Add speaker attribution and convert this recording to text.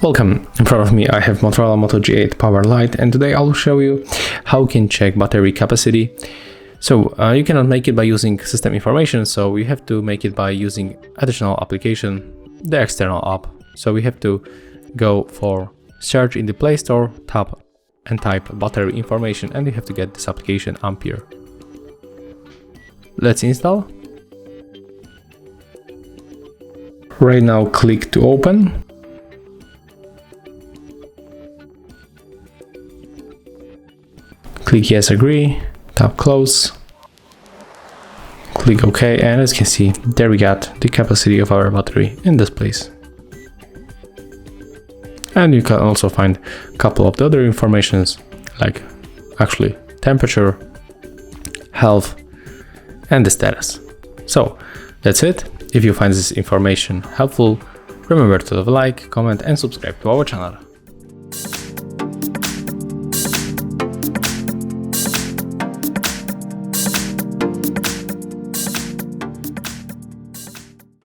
Speaker 1: Welcome, in front of me I have Motorola Moto G8 Power Lite, and today I'll show you how you can check battery capacity. So you cannot make it by using system information, so you have to make it by using additional application, the external app. So we have to go for search in the Play Store, tap and type battery information, and you have to get this application Ampere. Let's install. Right now click to open. Click yes, agree, tap close, click OK, and as you can see, there we got the capacity of our battery in this place. And you can also find a couple of the other informations, like actually temperature, health, and the status. So that's it. If you find this information helpful, remember to leave a like, comment, and subscribe to our channel.